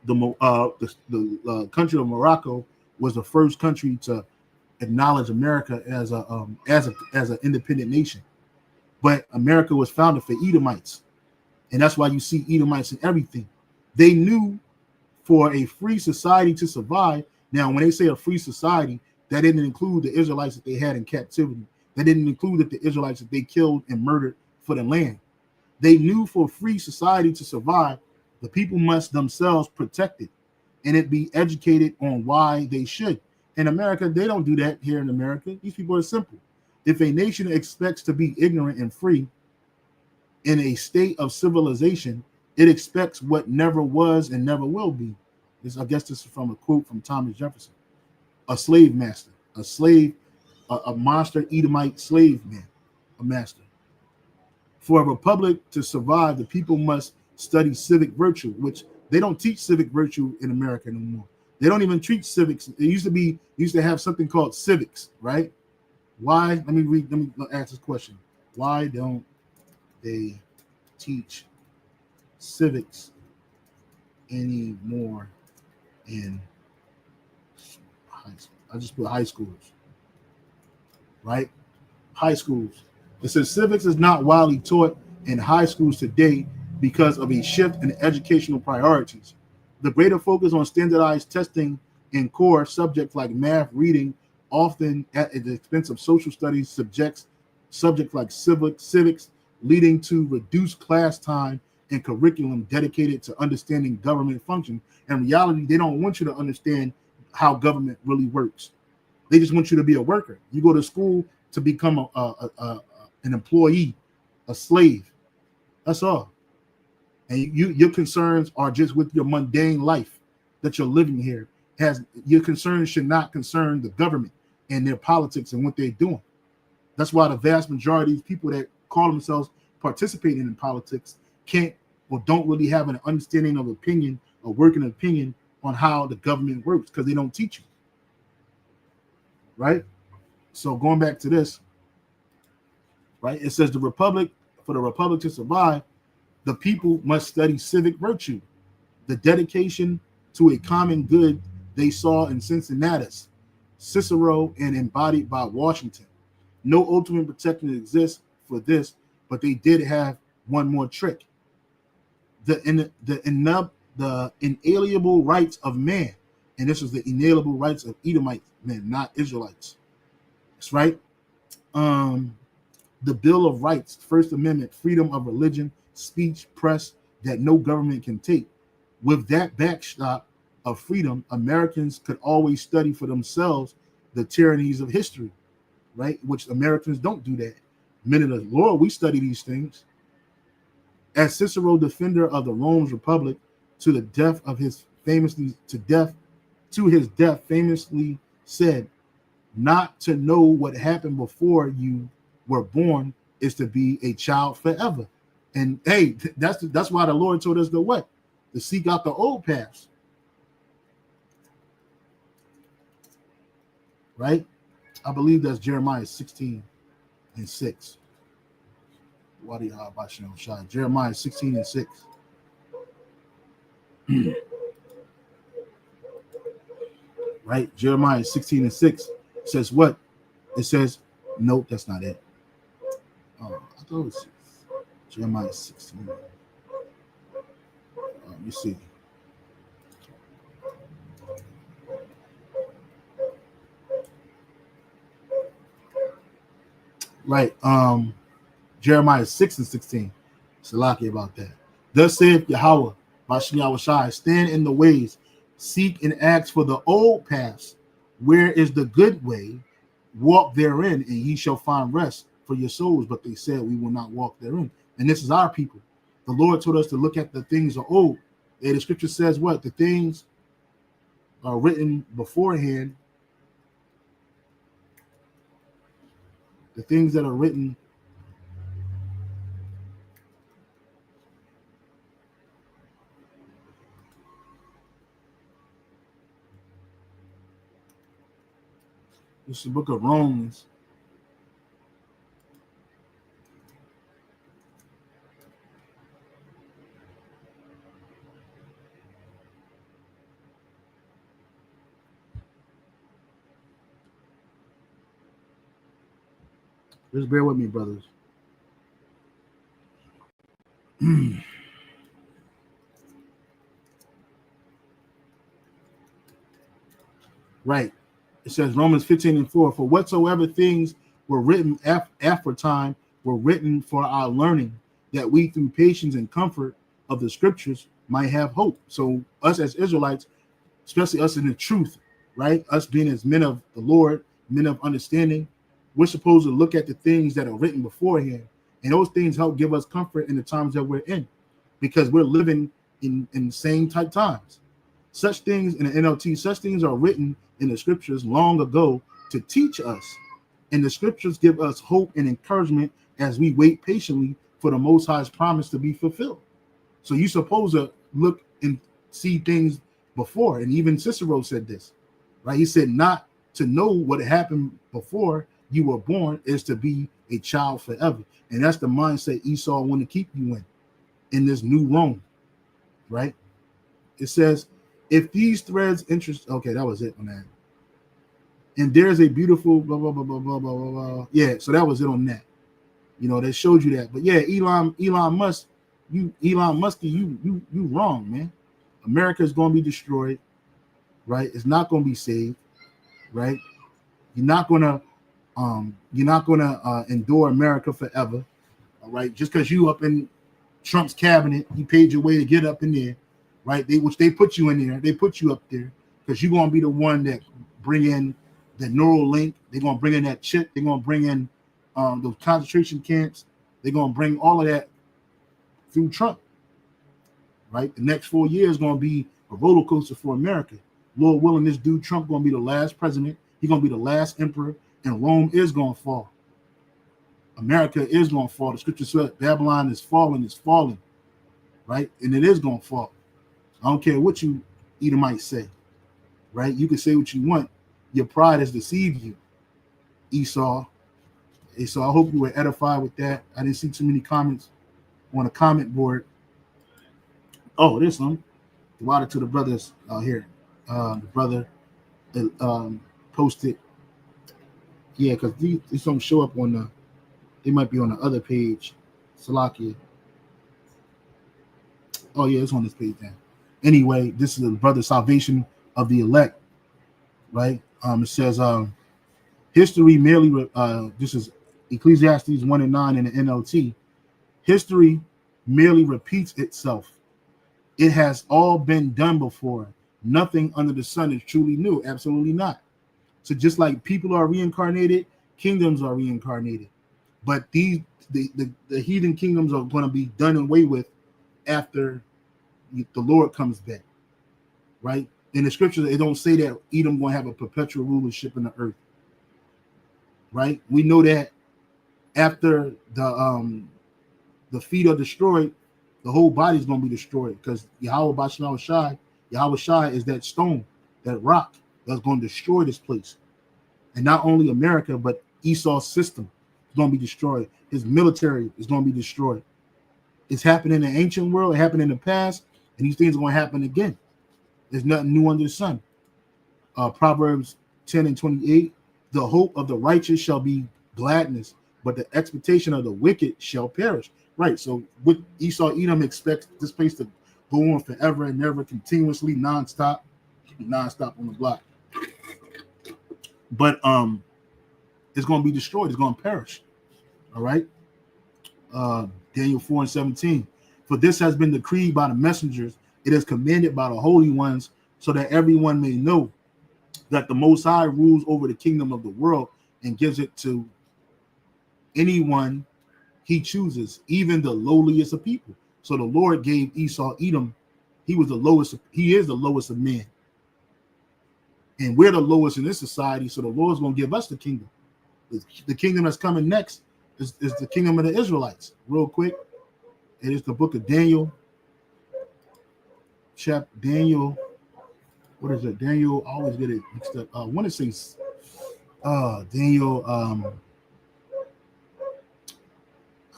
S1: the country of Morocco was the first country to acknowledge America as an independent nation. But America was founded for Edomites, and that's why you see Edomites in everything. They knew for a free society to survive. Now, when they say a free society, that didn't include the Israelites that they had in captivity. That didn't include the Israelites that they killed and murdered for the land. They knew for a free society to survive, the people must themselves protect it, and it be educated on why they should. In America, they don't do that here in America. These people are simple. If a nation expects to be ignorant and free in a state of civilization, it expects what never was and never will be. I guess this is from a quote from Thomas Jefferson. A slave master, a monster Edomite slave man, a master. For a republic to survive, the people must study civic virtue, which they don't teach civic virtue in America anymore. They don't even treat civics. It used to have something called civics, right? Why? Let me ask this question. Why don't they teach civics anymore in high school? I just put high schools, right? High schools. It says civics is not widely taught in high schools today because of a shift in educational priorities. The greater focus on standardized testing in core subjects like math, reading, often at the expense of social studies subjects like civics, leading to reduced class time and curriculum dedicated to understanding government function. In reality, they don't want you to understand how government really works. They just want you to be a worker. You go to school to become an employee, a slave. That's all. And your concerns are just with your mundane life that you're living here. Your concerns should not concern the government and their politics and what they're doing. That's why the vast majority of people that call themselves participating in politics can't or don't really have an understanding of opinion or working opinion on how the government works, because they don't teach you. Right? So going back to this, right? It says for the republic to survive, the people must study civic virtue, the dedication to a common good they saw in Cincinnatus, Cicero, and embodied by Washington. No ultimate protection exists for this, but they did have one more trick. The inalienable rights of man. And this was the inalienable rights of Edomite men, not Israelites. That's right. The Bill of Rights, First Amendment, freedom of religion, speech, press, that no government can take. With that backstop of freedom, Americans could always study for themselves the tyrannies of history, right? Which Americans don't do that. Men of the Lord, we study these things. As Cicero, defender of the Rome's Republic, to the death of his famously to his death famously said, not to know what happened before you were born is to be a child forever. And hey, that's why the Lord told us to what? To seek out the old paths. Right? I believe that's Jeremiah 16:6. YAHAWADAH. Jeremiah 16:6. Right? Jeremiah 16:6 says what? It says, nope, that's not it. I thought it was Jeremiah 16. Let me see. Right. Jeremiah 6:16. Salaki about that. Thus saith Yahweh, Bashem stand in the ways, seek and ask for the old paths. Where is the good way? Walk therein, and ye shall find rest for your souls. But they said, we will not walk therein. And this is our people. The Lord told us to look at the things of old. And the scripture says what? The things are written beforehand. The things that are written this is the book of Romans. Just bear with me, brothers. Right. It says Romans 15:4, for whatsoever things were written aforetime were written for our learning, that we through patience and comfort of the scriptures might have hope. So us as Israelites, especially us in the truth, right? Us being as men of the Lord, men of understanding, we're supposed to look at the things that are written beforehand. And those things help give us comfort in the times that we're in, because we're living in the same type times. Such things in the NLT, such things are written in the scriptures long ago to teach us. And the scriptures give us hope and encouragement as we wait patiently for the Most High's promise to be fulfilled. So you're supposed to look and see things before. And even Cicero said this, right? He said, not to know what happened before you were born is to be a child forever. And that's the mindset Esau want to keep you in this new Rome, right? It says, if these threads interest, okay, that was it on that. And there's a beautiful blah, blah, blah, blah, blah, blah, blah, blah. Yeah, so that was it on that. You know, they showed you that. But yeah, Elon Musk, you wrong, man. America is going to be destroyed, right? It's not going to be saved, right? You're not going to endure America forever, all right? Just because you up in Trump's cabinet, you paid your way to get up in there, right? Which they put you in there. They put you up there because you're going to be the one that bring in the neural link. They're going to bring in that chip. They're going to bring in those concentration camps. They're going to bring all of that through Trump, right? The next 4 years is going to be a roller coaster for America. Lord willing, this dude Trump going to be the last president. He's going to be the last emperor, and Rome is going to fall. America is going to fall. The scripture says Babylon is falling, right? And it is going to fall. I don't care what you Edomites say, right? You can say what you want. Your pride has deceived you, Esau. So I hope you were edified with that. I didn't see too many comments on the comment board. Oh, there's some. Water to the brothers here. The brother posted. Yeah, because these don't show up on the. They might be on the other page. Salakia. Oh yeah, it's on this page now. Anyway, this is the brother salvation of the elect, right? It says history merely. This is Ecclesiastes 1:9 in the NLT. History merely repeats itself. It has all been done before. Nothing under the sun is truly new. Absolutely not. So just like people are reincarnated kingdoms are reincarnated, but the heathen kingdoms are going to be done away with after the Lord comes back, right? In the scriptures, they don't say that Edom going to have a perpetual rulership in the earth, right? We know that after the feet are destroyed, the whole body is going to be destroyed, because Yahweh Shai is that stone, that rock that's going to destroy this place. And not only America, but Esau's system is going to be destroyed. His military is going to be destroyed. It's happened in the ancient world, it happened in the past, and these things are going to happen again. There's nothing new under the sun. Proverbs 10:28, the hope of the righteous shall be gladness, but the expectation of the wicked shall perish. Right, so with Esau, Edom expects this place to go on forever and never, continuously, non-stop on the block. But it's going to be destroyed. It's going to perish. All right. Daniel 4:17. For this has been decreed by the messengers. It is commanded by the holy ones, so that everyone may know that the Most High rules over the kingdom of the world and gives it to anyone he chooses, even the lowliest of people. So the Lord gave Esau Edom. He was the lowest. He is the lowest of men. And we're the lowest in this society. So the Lord's going to give us the kingdom. The kingdom that's coming next is the kingdom of the Israelites. Real quick, it is the book of Daniel. Daniel, what is it? Daniel, I always get it mixed up. I want to say Daniel,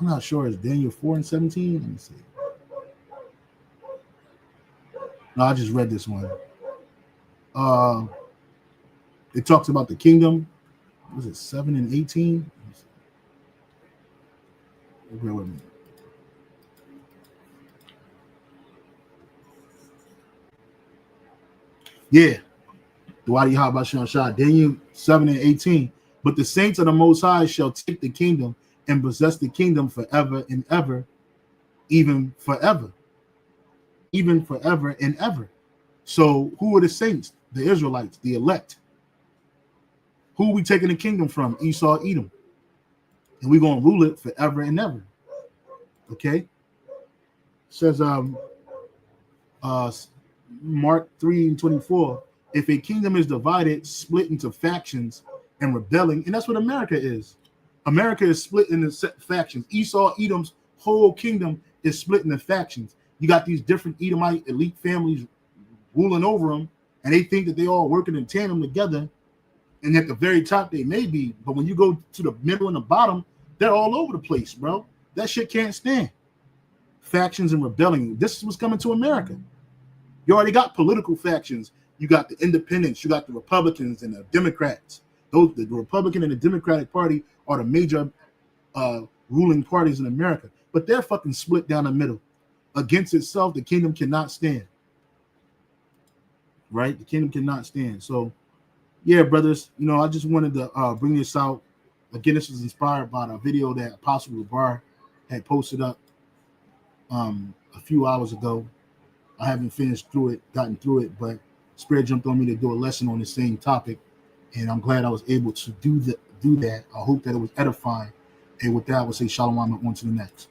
S1: I'm not sure. It's Daniel 4:17. Let me see. No, I just read this one. It talks about the kingdom. Was it 7:18? Bear with me. Yeah. Daniel 7:18. But the saints of the Most High shall take the kingdom and possess the kingdom forever and ever, even forever and ever. So who are the saints? The Israelites, the elect. Who are we taking the kingdom from? Esau, Edom. And we're going to rule it forever and ever. Okay. It says Mark 3:24. If a kingdom is divided, split into factions and rebelling, and that's what America is. America is split into factions. Esau, Edom's whole kingdom is split into factions. You got these different Edomite elite families ruling over them, and they think that they all working in tandem together. And at the very top, they may be, but when you go to the middle and the bottom, they're all over the place, bro. That shit can't stand. Factions and rebelling. This is what's coming to America. You already got political factions. You got the independents. You got the Republicans and the Democrats. The Republican and the Democratic Party are the major ruling parties in America, but they're fucking split down the middle. Against itself, the kingdom cannot stand. Right? The kingdom cannot stand. So, yeah, brothers, you know, I just wanted to bring this out. Again, this was inspired by the video that Apostle Labar had posted up a few hours ago. I haven't gotten through it, but Spirit jumped on me to do a lesson on the same topic, and I'm glad I was able to do that. I hope that it was edifying. And with that, I will say shalom and on to the next.